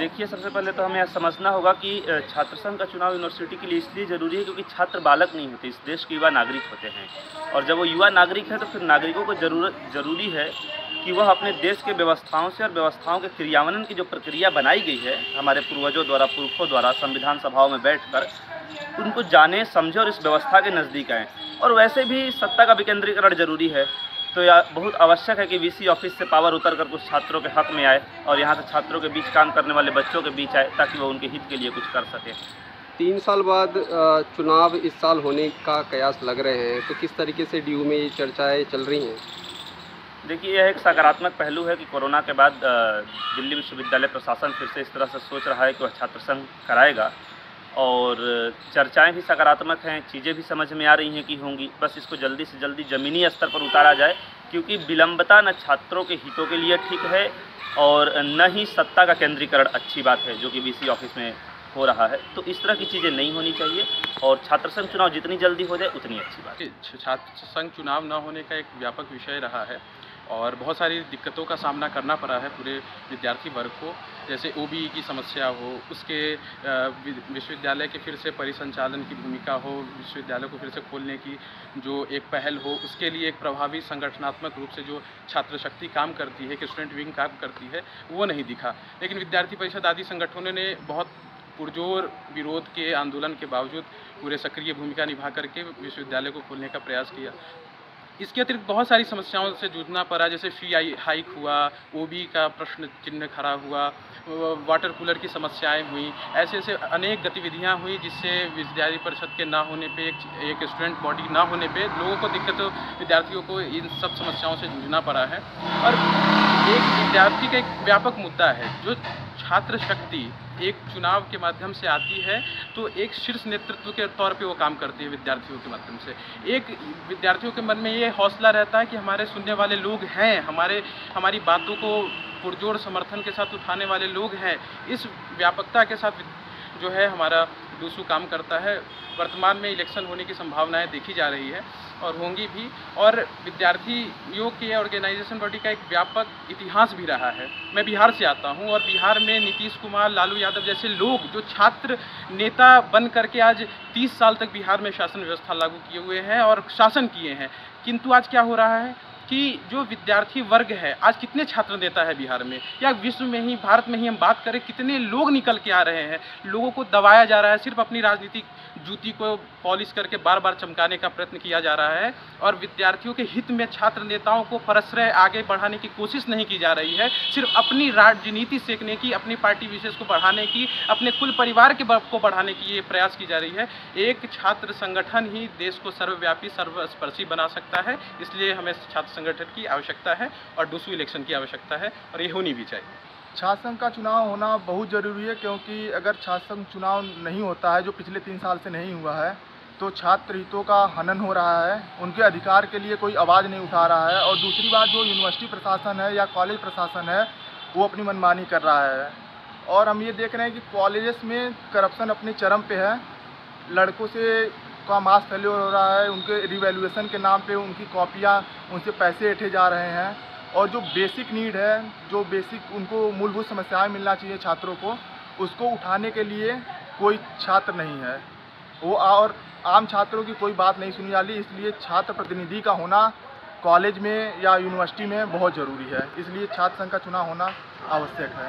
देखिए, सबसे पहले तो हमें यह समझना होगा कि छात्र संघ का चुनाव यूनिवर्सिटी के लिए इसलिए ज़रूरी है क्योंकि छात्र बालक नहीं होते, इस देश के युवा नागरिक होते हैं। और जब वो युवा नागरिक हैं तो फिर नागरिकों को ज़रूरी है कि वह अपने देश के व्यवस्थाओं से और व्यवस्थाओं के क्रियान्वयन की जो प्रक्रिया बनाई गई है हमारे पूर्वजों द्वारा, पुरखों द्वारा संविधान सभाओं में बैठकर, उनको जाने, समझें और इस व्यवस्था के नज़दीक आएँ। और वैसे भी सत्ता का विकेंद्रीकरण ज़रूरी है, तो यह बहुत आवश्यक है कि वीसी ऑफिस से पावर उतर कर कुछ छात्रों के हक में आए और यहाँ से छात्रों के बीच काम करने वाले बच्चों के बीच आए ताकि वो उनके हित के लिए कुछ कर सकें। 3 साल बाद चुनाव इस साल होने का कयास लग रहे हैं, तो किस तरीके से डीयू में ये चर्चाएँ चल रही हैं? देखिए, यह एक सकारात्मक पहलू है कि कोरोना के बाद दिल्ली विश्वविद्यालय प्रशासन फिर से इस तरह से सोच रहा है कि वह छात्र संघ कराएगा और चर्चाएं भी सकारात्मक हैं, चीज़ें भी समझ में आ रही हैं कि होंगी। बस इसको जल्दी से जल्दी ज़मीनी स्तर पर उतारा जाए क्योंकि विलंबता न छात्रों के हितों के लिए ठीक है और न ही सत्ता का केंद्रीकरण अच्छी बात है जो कि वीसी ऑफिस में हो रहा है। तो इस तरह की चीज़ें नहीं होनी चाहिए और छात्र संघ चुनाव जितनी जल्दी हो जाए उतनी अच्छी बात है। छात्र संघ चुनाव न होने का एक व्यापक विषय रहा है और बहुत सारी दिक्कतों का सामना करना पड़ा है पूरे विद्यार्थी वर्ग को, जैसे ओबीई की समस्या हो, उसके विश्वविद्यालय के फिर से परिसंचालन की भूमिका हो, विश्वविद्यालय को फिर से खोलने की जो एक पहल हो, उसके लिए एक प्रभावी संगठनात्मक रूप से जो छात्र शक्ति काम करती है, कि स्टूडेंट विंग काम करती है, वो नहीं दिखा। लेकिन विद्यार्थी परिषद आदि संगठनों ने बहुत पुरजोर विरोध के आंदोलन के बावजूद पूरे सक्रिय भूमिका निभा करके विश्वविद्यालय को खोलने का प्रयास किया। इसके अतिरिक्त बहुत सारी समस्याओं से जूझना पड़ा, जैसे फी हाइक हुआ, ओबी का प्रश्न चिन्ह खड़ा हुआ, वाटर कूलर की समस्याएं हुई, ऐसे अनेक गतिविधियां हुई जिससे विद्यार्थी परिषद के ना होने पे, एक स्टूडेंट बॉडी ना होने पे लोगों को विद्यार्थियों को इन सब समस्याओं से जूझना पड़ा है। और एक विद्यार्थी का एक व्यापक मुद्दा है, जो छात्र शक्ति एक चुनाव के माध्यम से आती है तो एक शीर्ष नेतृत्व के तौर पे वो काम करती है विद्यार्थियों के माध्यम से। एक विद्यार्थियों के मन में ये हौसला रहता है कि हमारे सुनने वाले लोग हैं, हमारी बातों को पुरजोर समर्थन के साथ उठाने वाले लोग हैं। इस व्यापकता के साथ जो है हमारा डूसू काम करता है। वर्तमान में इलेक्शन होने की संभावनाएं देखी जा रही है और होंगी भी, और विद्यार्थियों के ऑर्गेनाइजेशन बॉडी का एक व्यापक इतिहास भी रहा है। मैं बिहार से आता हूं और बिहार में नीतीश कुमार, लालू यादव जैसे लोग जो छात्र नेता बन करके आज 30 साल तक बिहार में शासन व्यवस्था लागू किए हुए हैं और शासन किए हैं, किंतु आज क्या हो रहा है कि जो विद्यार्थी वर्ग है, आज कितने छात्र नेता है बिहार में या विश्व में ही, भारत में ही हम बात करें, कितने लोग निकल के आ रहे हैं। लोगों को दबाया जा रहा है, सिर्फ अपनी राजनीतिक जूती को पॉलिश करके बार बार चमकाने का प्रयत्न किया जा रहा है और विद्यार्थियों के हित में छात्र नेताओं को परस्पर आगे बढ़ाने की कोशिश नहीं की जा रही है। सिर्फ अपनी राजनीति सेकने की, अपनी पार्टी विशेष को बढ़ाने की, अपने कुल परिवार को बढ़ाने की ये प्रयास की जा रही है। एक छात्र संगठन ही देश को सर्वव्यापी, सर्वस्पर्शी बना सकता है, इसलिए हमें छात्र संगठन की आवश्यकता है और डूसू इलेक्शन की आवश्यकता है और ये होनी भी चाहिए। छात्र संघ का चुनाव होना बहुत ज़रूरी है क्योंकि अगर छात्र संघ चुनाव नहीं होता है, जो पिछले 3 साल से नहीं हुआ है, तो छात्र हितों का हनन हो रहा है, उनके अधिकार के लिए कोई आवाज़ नहीं उठा रहा है। और दूसरी बात, जो यूनिवर्सिटी प्रशासन है या कॉलेज प्रशासन है, वो अपनी मनमानी कर रहा है। और हम ये देख रहे हैं कि कॉलेजेस में करप्शन अपने चरम पे है। लड़कों से का मास फेल्योर हो रहा है, उनके रिवैल्यूएशन के नाम पे उनकी कॉपियाँ, उनसे पैसे ऐंठे जा रहे हैं। और जो बेसिक नीड है, जो बेसिक उनको मूलभूत समस्याएं मिलना चाहिए छात्रों को, उसको उठाने के लिए कोई छात्र नहीं है वो, और आम छात्रों की कोई बात नहीं सुनी जाती। इसलिए छात्र प्रतिनिधि का होना कॉलेज में या यूनिवर्सिटी में बहुत ज़रूरी है, इसलिए छात्र संघ का चुनाव होना आवश्यक है।